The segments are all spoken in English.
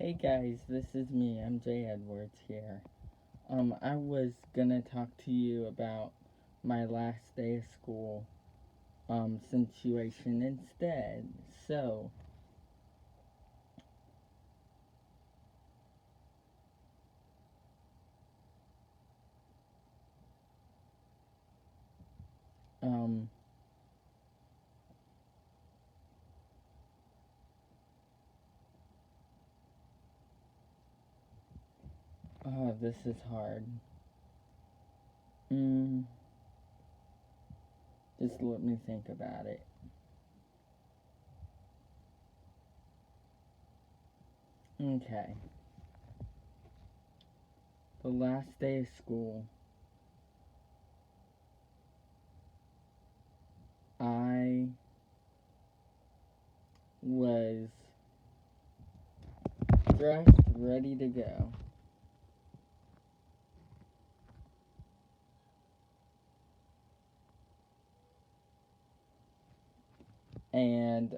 Hey guys, this is me, MJ Edwards here. I was gonna talk to you about my last day of school, situation instead. So, um, this is hard. Mm, just let me think about it. Okay, the last day of school, I was dressed, ready to go. And,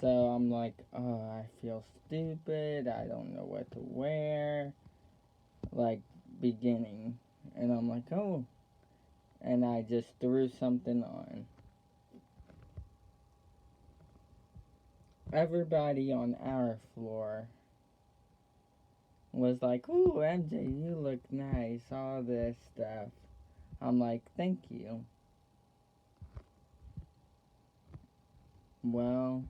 so I'm like, oh, I feel stupid. I don't know what to wear. Like, beginning. And I'm like, oh. And I just threw something on. Everybody on our floor was like, ooh, MJ, you look nice. All this stuff. I'm like, thank you. Well,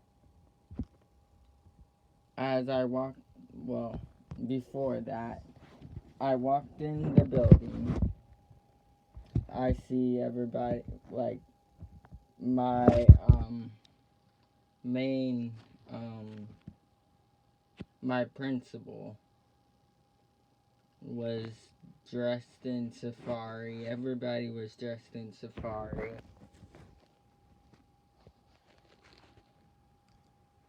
as I walked, well, before that, I walked in the building. I see everybody, like, my main um my principal was dressed in safari. Everybody was dressed in safari.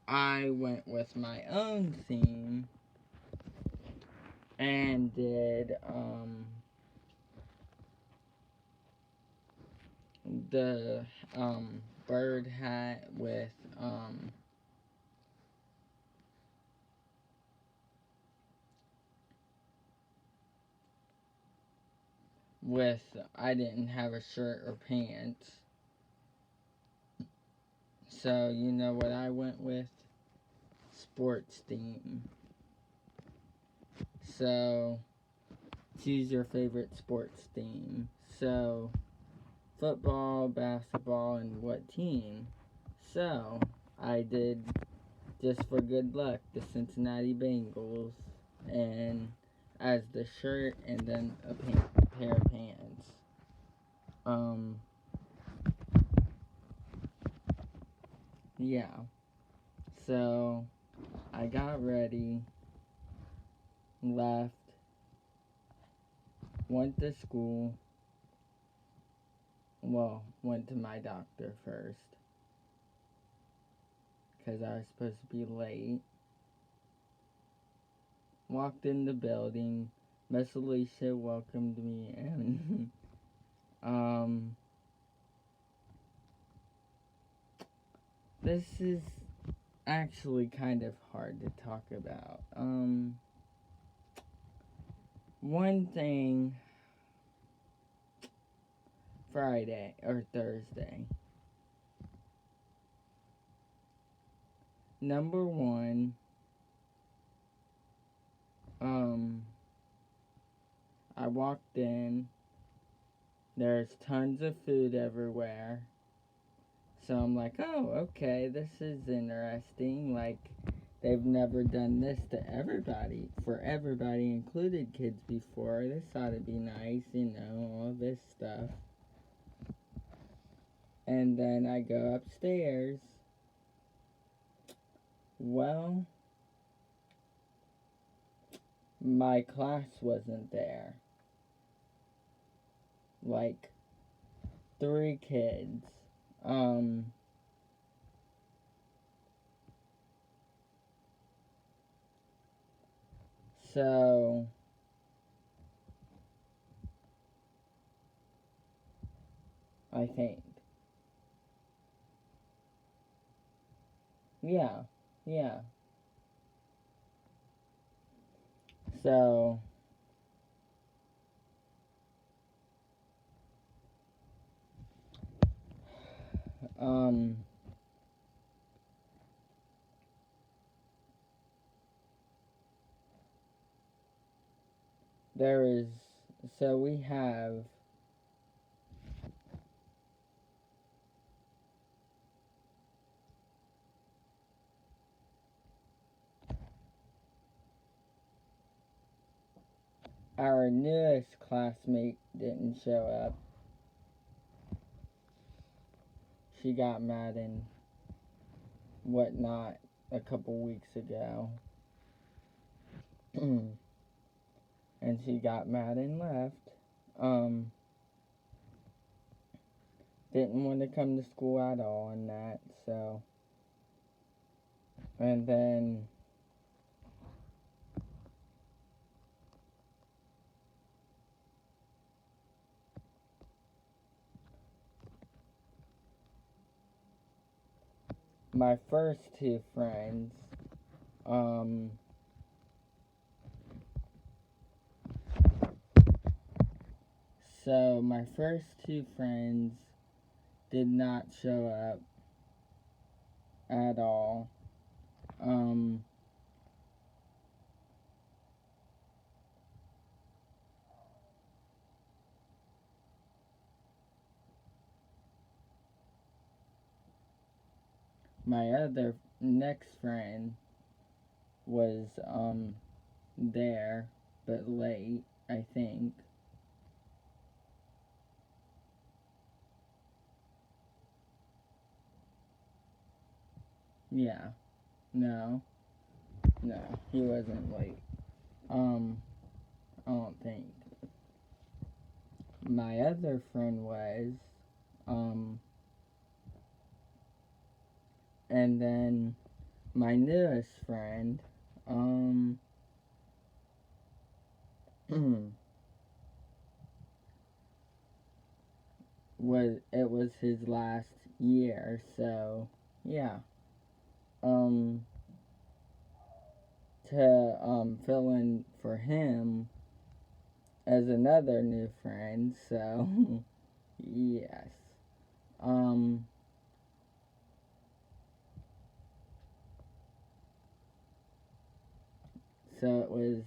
I went with my own theme and did the bird hat with I didn't have a shirt or pants. So you know what I went with? Sports theme. So choose your favorite sports theme. So football, basketball, and what team? So I did, just for good luck, the Cincinnati Bengals, and as the shirt, and then a pair of pants. Um, yeah. So I got ready, left, went to school. Well, went to my doctor first because I was supposed to be late. Walked in the building. Miss Alicia welcomed me in. um, this is actually kind of hard to talk about. One thing, Friday or Thursday. Number one, um, I walked in. There's tons of food everywhere. So I'm like, oh, okay, this is interesting. Like, they've never done this to everybody, for everybody, included kids before. This ought to be nice, all this stuff. And then I go upstairs. Well, my class wasn't there. Like, three kids. Um, so I think. yeah, yeah. So, um, there is, so we have our newest classmate didn't show up. She got mad and whatnot a couple weeks ago. And she got mad and left. Um, didn't want to come to school at all and that, so. And then my first two friends, um, so my first two friends did not show up at all. Um, my other next friend was there but late, I think. Yeah. No. No, he wasn't late. I don't think. My other friend was. Um, and then my newest friend, um, was his last year, so yeah. Um, to fill in for him as another new friend, so yes. Um, so it was.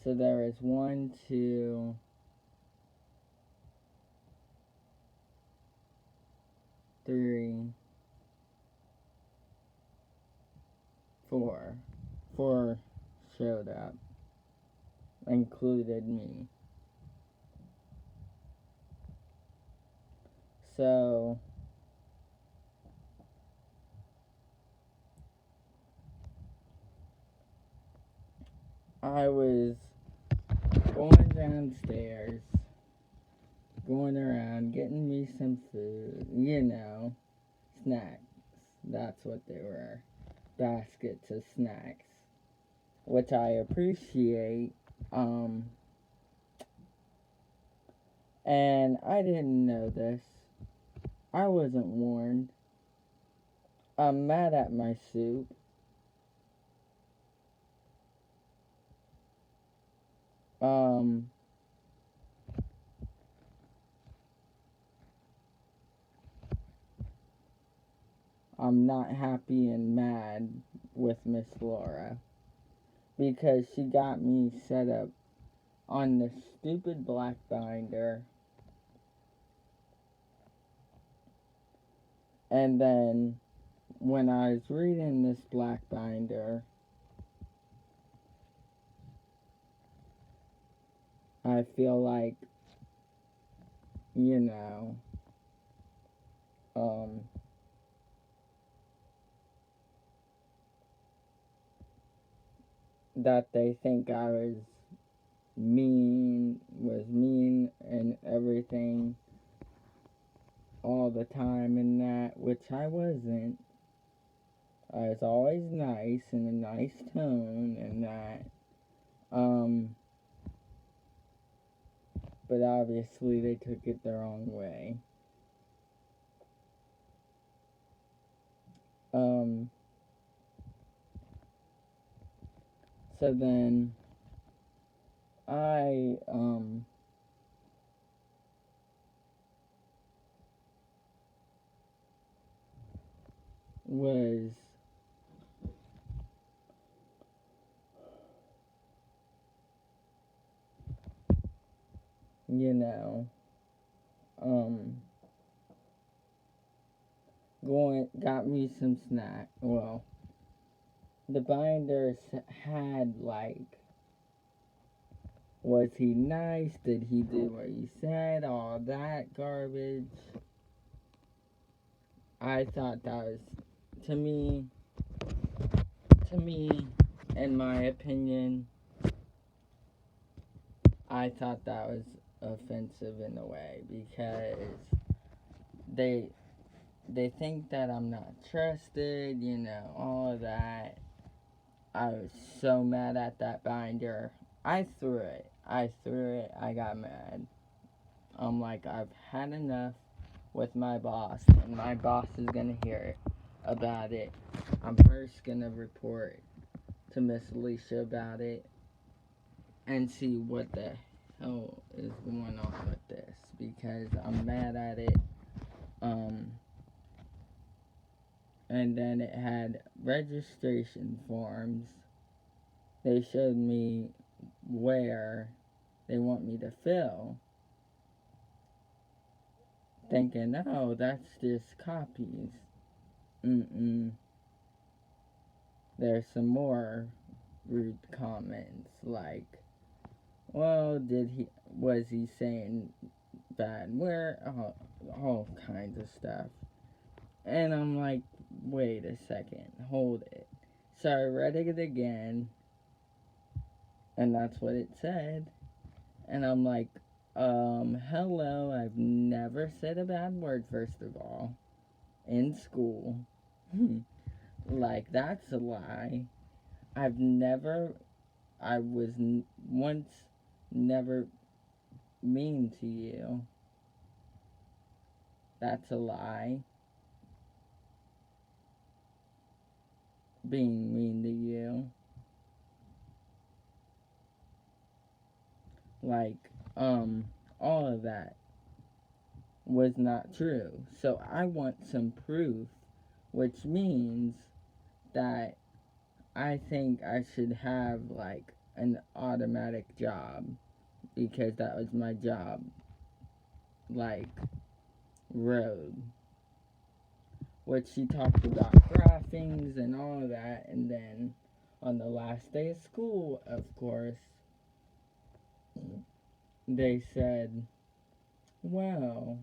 So there was one, two, three, four. Four showed up, included me. So I was going downstairs, going around, getting me some food, snacks. That's what they were. Baskets of snacks, which I appreciate. Um, and I didn't know this. I wasn't warned. I'm mad at my soup. Um, I'm not happy and mad with Miss Laura because she got me set up on the stupid black binder. And then when I was reading this black binder, I feel like, you know, um, that they think I was mean and everything all the time and that, which I wasn't. I was always nice in a nice tone and that. Um, but obviously they took it the wrong way. Um, so then I, was, you know, um, got me some snack. Well, the binders had like, was he nice? Did he do what he said? All that garbage. I thought that was, to me, to me, in my opinion, I thought that was offensive in a way because they they think that I'm not trusted, all of that. I was so mad at that binder. I threw it. I threw it. I got mad. I'm like, I've had enough with my boss, and my boss is gonna hear about it. I'm first gonna report to Miss Alicia about it and see what the hell is going on with this because I'm mad at it. Um, and then it had registration forms. They showed me where they want me to fill, thinking, oh, that's just copies. Mm-mm. There's some more rude comments like, well, was he saying bad where all kinds of stuff. And I'm like, wait a second, hold it. So I read it again, and that's what it said. And I'm like, hello, I've never said a bad word, first of all, in school. Like, that's a lie. I've never, I was once never mean to you. That's a lie. Being mean to you. Like, all of that was not true. So I want some proof, which means that I think I should have like an automatic job because that was my job, like road. Which she talked about graphings and all of that, and then on the last day of school, of course, they said, well,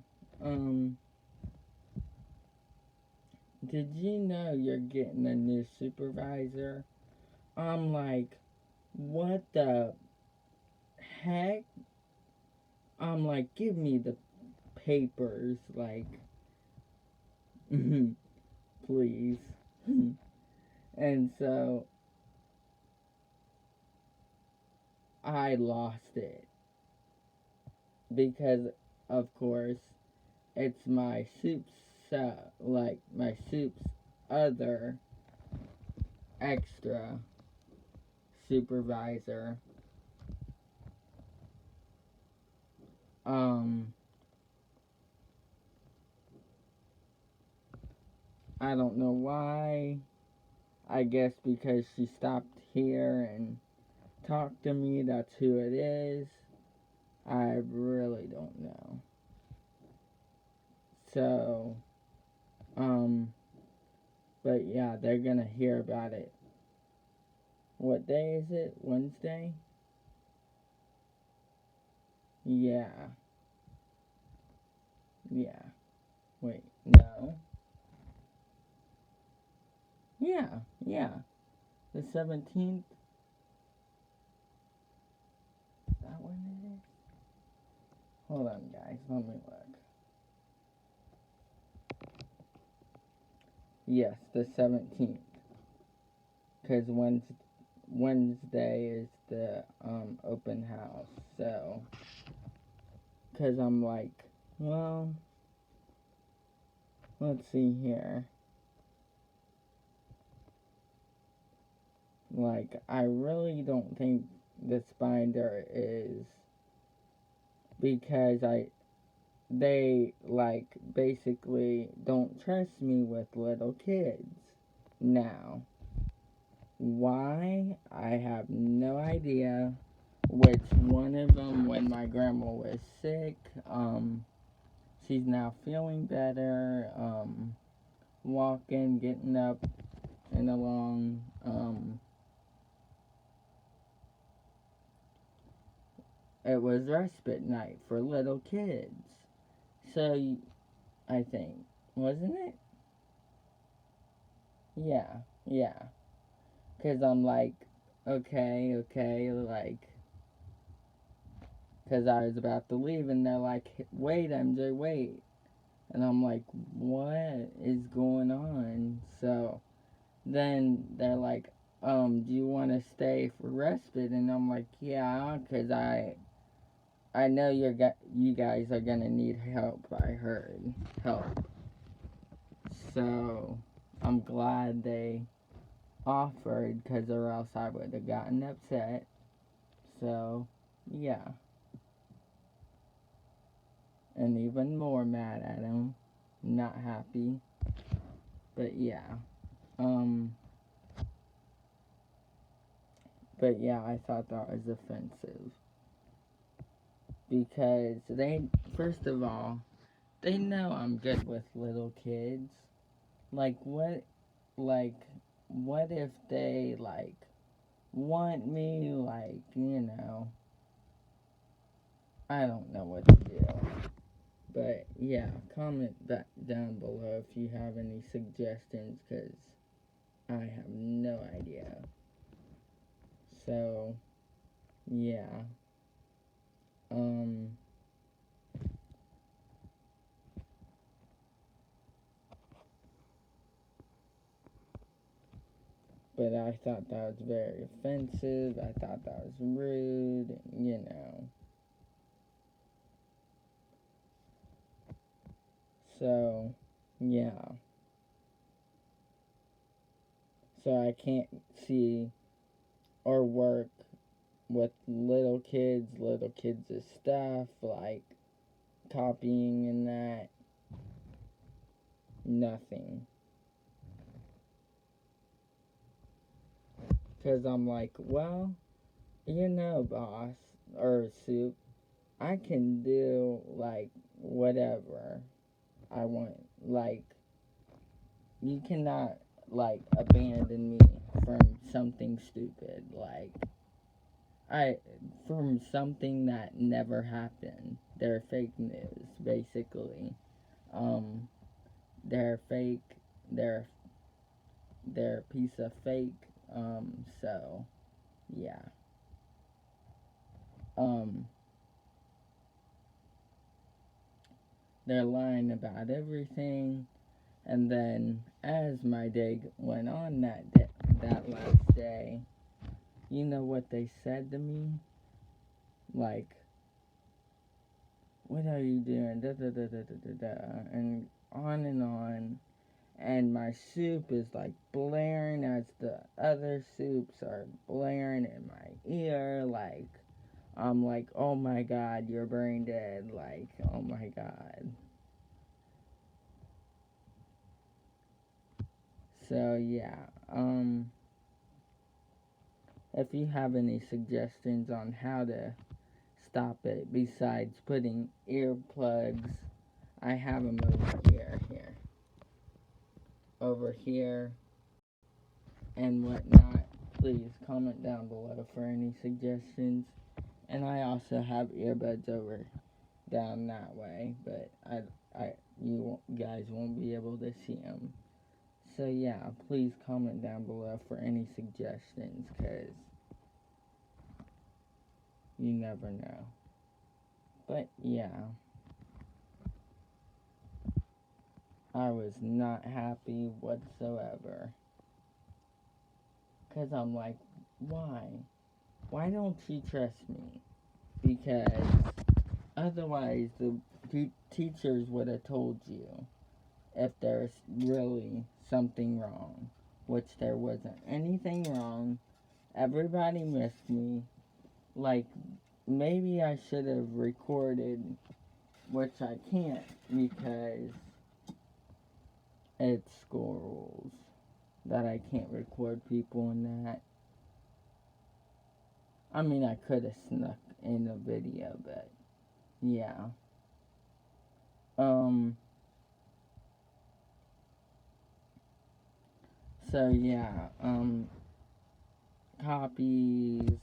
did you know you're getting a new supervisor? I'm like, what the heck? I'm like, give me the papers, like, please. And so I lost it because, of course, it's my soup's other extra supervisor. Um, I don't know why. I guess because she stopped here and talked to me, that's who it is. I really don't know. So, um, but yeah, they're gonna hear about it. What day is it? Wednesday? Yeah. Yeah. Wait, no. Yeah, yeah. The 17th? Is that when it is? Hold on, guys. Let me look. Yes, the 17th. Because Wednesday is the open house. So, because I'm like, well, let's see here. Like, I really don't think the binder is because they, like, basically don't trust me with little kids. Now, why? I have no idea. Which one of them, when my grandma was sick, she's now feeling better, walking, getting up and along, it was respite night for little kids. So, I think, wasn't it? Yeah, yeah. Because I'm like, okay, like, because I was about to leave, and they're like, wait, MJ, wait. And I'm like, what is going on? So then they're like, do you want to stay for respite? And I'm like, yeah, because I know you guys are going to need help, I heard. Help. So I'm glad they offered, because or else I would have gotten upset. So, yeah. And even more mad at him. Not happy. But yeah. Um, but yeah, I thought that was offensive. Because first of all, they know I'm good with little kids. Like, like, what if they, like, want me, like, I don't know what to do. But yeah, comment that down below if you have any suggestions, because I have no idea. So, yeah. Um, but I thought that was very offensive. I thought that was rude. So, yeah. So I can't see or work with little kids' stuff, like copying and that. Nothing. Because I'm like, well, boss, or soup, I can do, like, whatever I want. Like, you cannot, like, abandon me from something stupid. Like, I, from something that never happened. They're fake news, basically. Um, they're fake. They're, they're a piece of fake. So, yeah. Um, they're lying about everything. And then, as my day went on that last day, you know what they said to me? Like, what are you doing? Da da da da da da da. And on and on. And my soup is like blaring as the other soups are blaring in my ear. Like, I'm like, oh my god, you're brain dead. Like, oh my god. So, yeah. If you have any suggestions on how to stop it besides putting earplugs, I have them over here, and whatnot. Please comment down below for any suggestions. And I also have earbuds over down that way, but you guys won't be able to see them. So yeah, please comment down below for any suggestions, cause you never know. But yeah, I was not happy whatsoever. Cause I'm like, why? Why don't you trust me? Because otherwise the teachers would have told you if there's really something wrong, which there wasn't anything wrong. everybody missed me. Like, maybe I should have recorded, which I can't because it's school rules that I can't record people in that. I mean, I could have snuck in a video, but yeah. Um, so yeah, copies,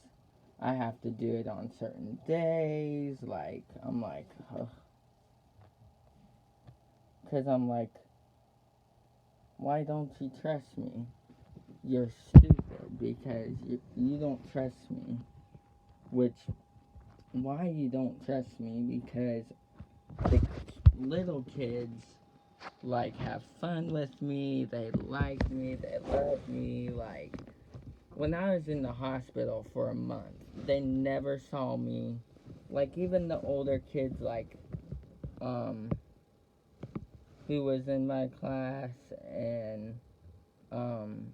I have to do it on certain days, like, I'm like, ugh. Cause I'm like, why don't you trust me? You're stupid because you don't trust me. Which, why you don't trust me? Because the little kids, like, have fun with me, they like me, they love me, like, when I was in the hospital for a month, they never saw me. Like, even the older kids, like, um, who was in my class, and, um,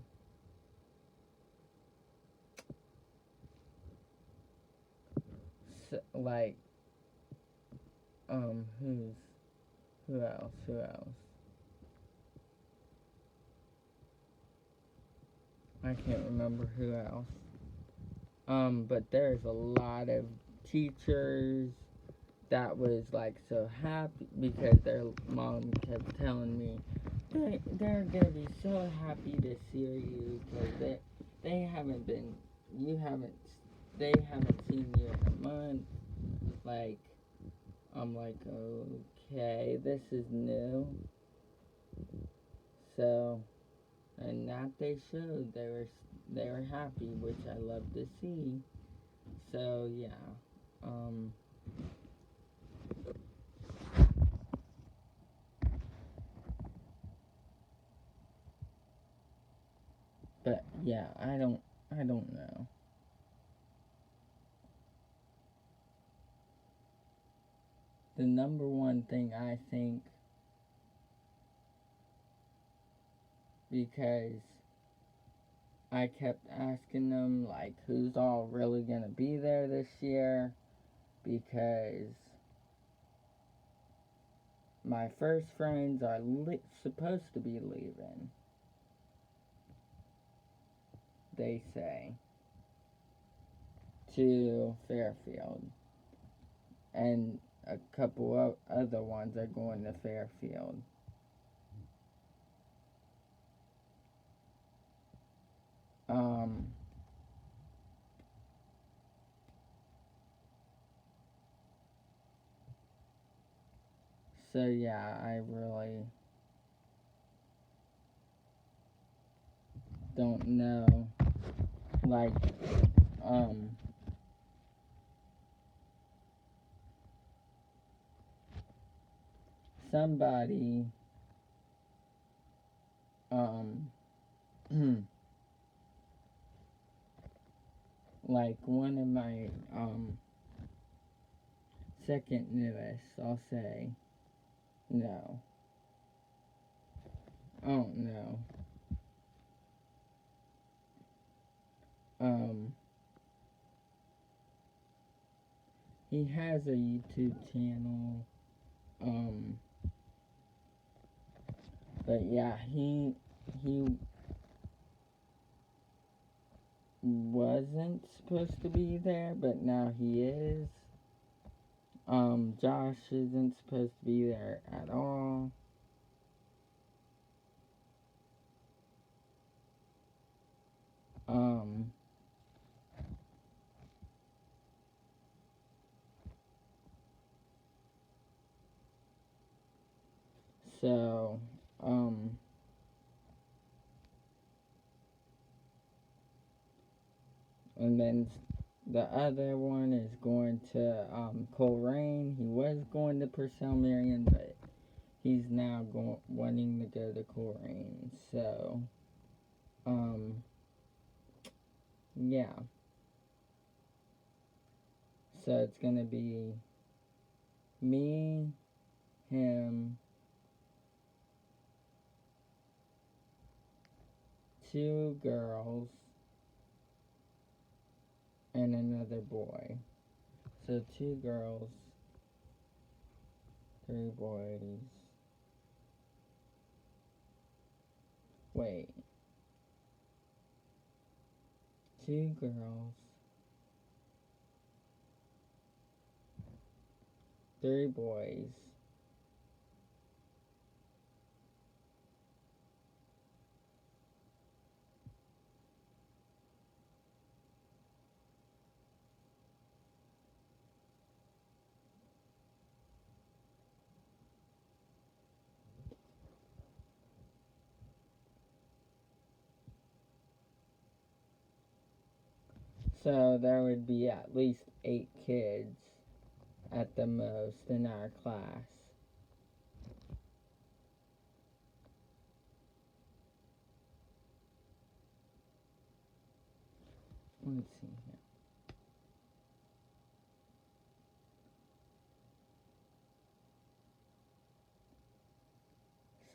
like, who else? I can't remember who else. But there's a lot of teachers that was like so happy because their mom kept telling me they're gonna be so happy to see you because they haven't been you haven't they haven't seen you in a month. Like, I'm like, okay, this is new. So, and that they showed they were happy, which I love to see. So yeah, um, but yeah, I don't know. The number one thing I think, because I kept asking them like who's all really gonna be there this year, because my first friends are supposed to be leaving, they say, to Fairfield, and a couple of other ones are going to Fairfield. Um, so yeah, I really don't know. Like, um, somebody, um, like one of my, second newest, I'll say, no, I don't know. Um, he has a YouTube channel, um, but yeah, he wasn't supposed to be there, but now he is. Josh isn't supposed to be there at all. Um, so, um, and then the other one is going to Coleraine. He was going to Purcell Marion, but he's now wanting to go to Coleraine. So, um, yeah. So it's gonna be me, him, two girls, and another boy. So 2 girls, 3 boys. Wait. 2 girls, 3 boys. So there would be at least 8 kids at the most in our class. Let's see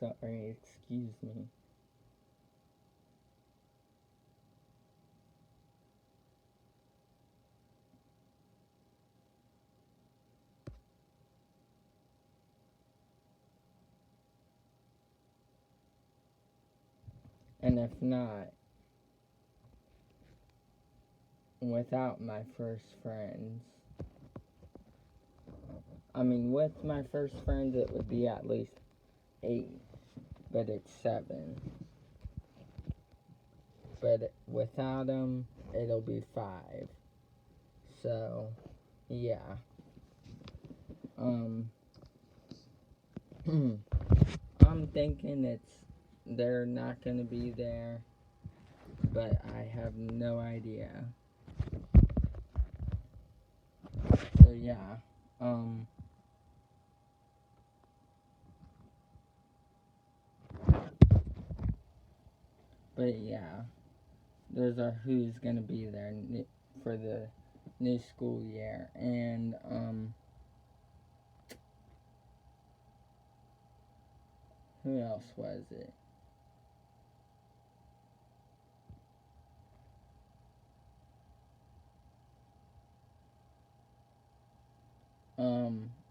here. Sorry, excuse me. And if not, without my first friends, with my first friends, it would be at least 8, but it's 7. But without them, it'll be 5. So, yeah. I'm thinking they're not gonna be there, but I have no idea. So yeah, but yeah, those are who's gonna be there for the new school year, and who else was it?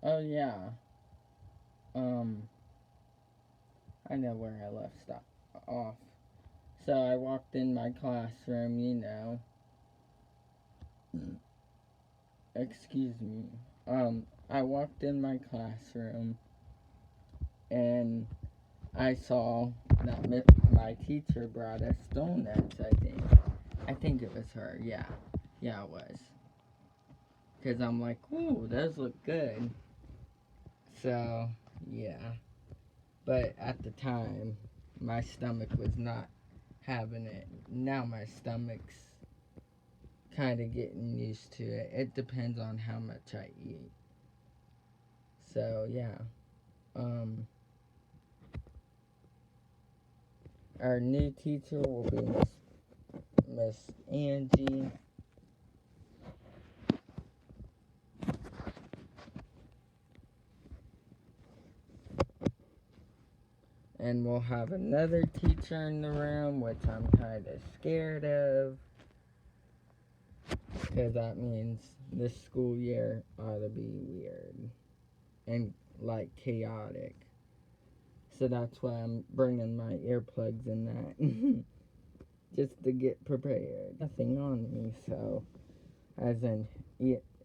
Oh yeah, I know where I left off. So I walked in my classroom, excuse me. I walked in my classroom and I saw that my teacher brought us donuts, I think. I think it was her, yeah. Yeah, it was. Because I'm like, ooh, those look good. So, yeah. But at the time, my stomach was not having it. Now my stomach's kind of getting used to it. It depends on how much I eat. So, yeah. Our new teacher will be Miss Angie. And we'll have another teacher in the room, which I'm kind of scared of. Because that means this school year ought to be weird and like chaotic. So that's why I'm bringing my earplugs in that. Just to get prepared. Nothing on me, so. As in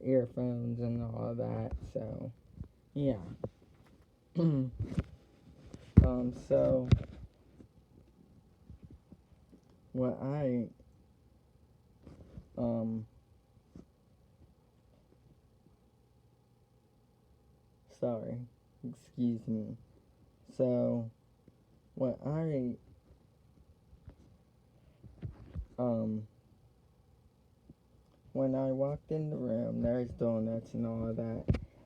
earphones and all of that, so. Yeah. So. What sorry, excuse me. So, when when I walked in the room, there's donuts and all of that,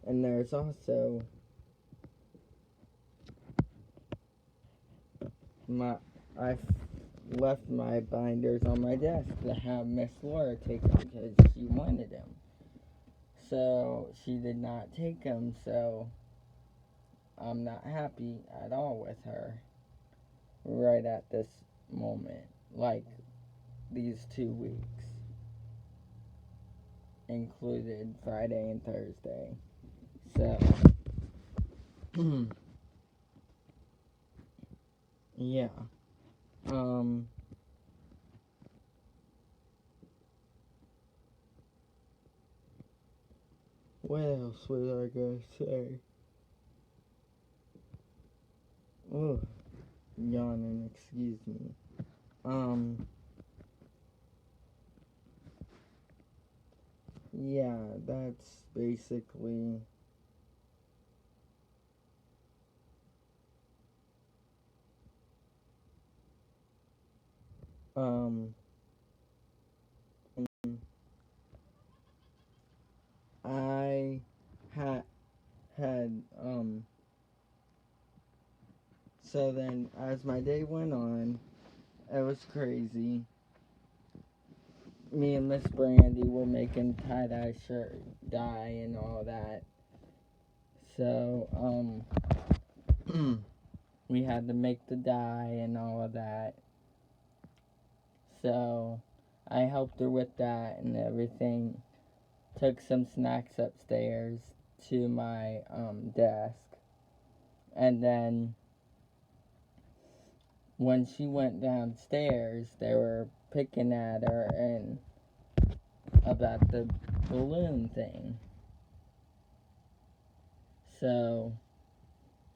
and there's also I left my binders on my desk to have Miss Laura take them because she wanted them. So she did not take them, so I'm not happy at all with her right at this moment, like these 2 weeks. included Friday and Thursday. So, yeah. Um, what else was I gonna say? Oh, yawning, excuse me. Yeah, that's basically, um, I had, had, so then as my day went on, it was crazy. Me and Miss Brandy were making tie-dye shirt dye and all that. So, we had to make the dye and all of that. So, I helped her with that and everything. Took some snacks upstairs to my desk. And then when she went downstairs, they were picking at her and about the balloon thing. So,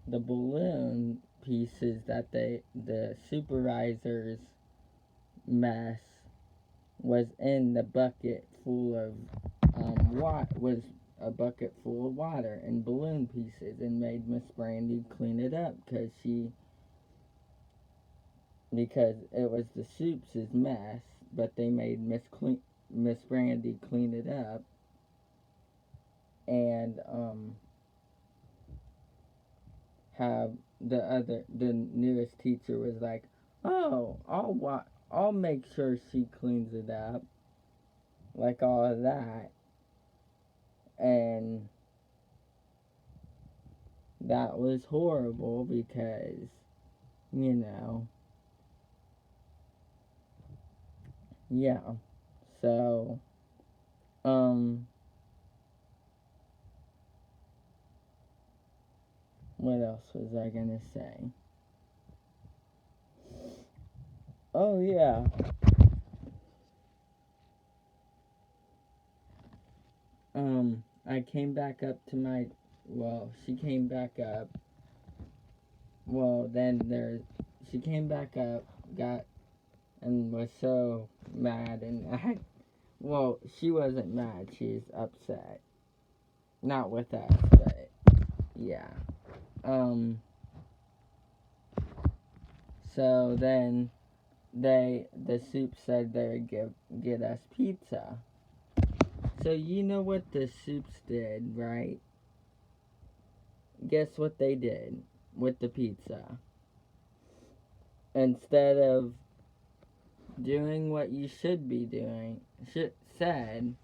the balloon pieces that the supervisor's mess was in the bucket full of was a bucket full of water and balloon pieces, and made Miss Brandy clean it up because it was the soup's mess, but they made Miss Brandy clean it up. And have the newest teacher was like, "Oh, I'll make sure she cleans it up," like all of that. And that was horrible because, you know, yeah. So, um, what else was I gonna say? Oh, yeah. I came back up to my, well, she came back up. Well, then she came back up, got, and was so mad, and well, she wasn't mad, she's upset. Not with us, but, yeah. Um, so then the soup said they would get us pizza. So you know what the soups did, right? Guess what they did with the pizza? Instead of doing what you should be doing, said,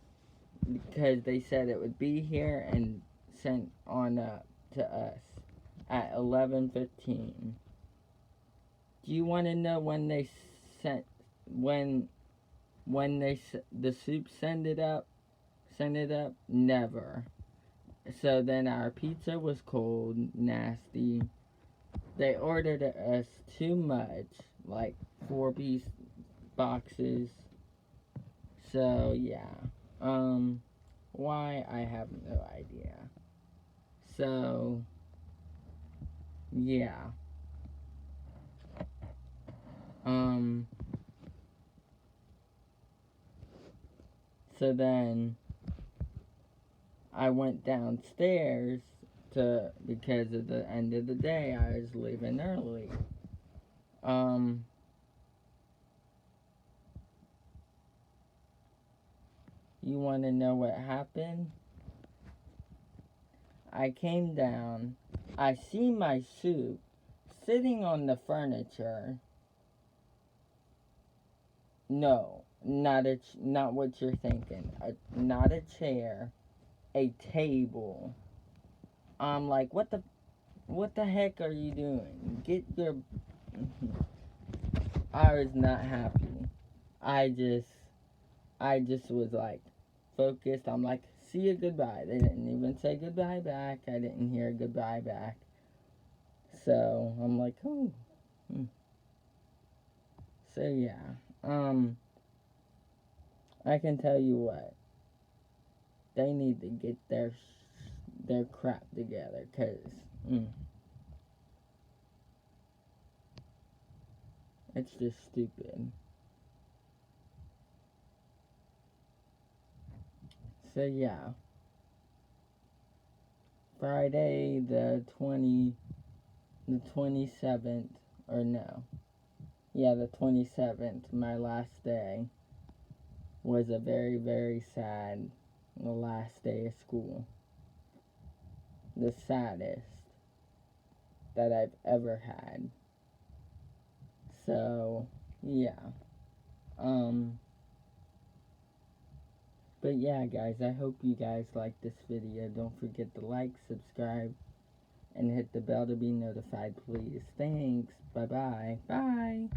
because they said it would be here and sent on up to us at 11:15. Do you want to know when they sent when the soup send it up? Send it up? Never. So then our pizza was cold, nasty. They ordered us too much, like 4-piece boxes. So yeah. Why, I have no idea. So yeah. Um so then I went downstairs because at the end of the day I was leaving early. Um you want to know what happened? I came down. I see my soup sitting on the furniture. No, not what you're thinking. Not a chair, a table. I'm like, what the heck are you doing? Get your. I was not happy. I just, I just was like, focused. I'm like, see you, goodbye. They didn't even say goodbye back. I didn't hear goodbye back. So I'm like, oh. So yeah. I can tell you what. They need to get their crap together, cause it's just stupid. So yeah. Friday the 27th, or no. Yeah, the 27th, my last day, was a very, very sad last day of school. The saddest that I've ever had. So, yeah. Um, but yeah, guys, I hope you guys like this video. Don't forget to like, subscribe, and hit the bell to be notified, please. Thanks. Bye-bye. Bye.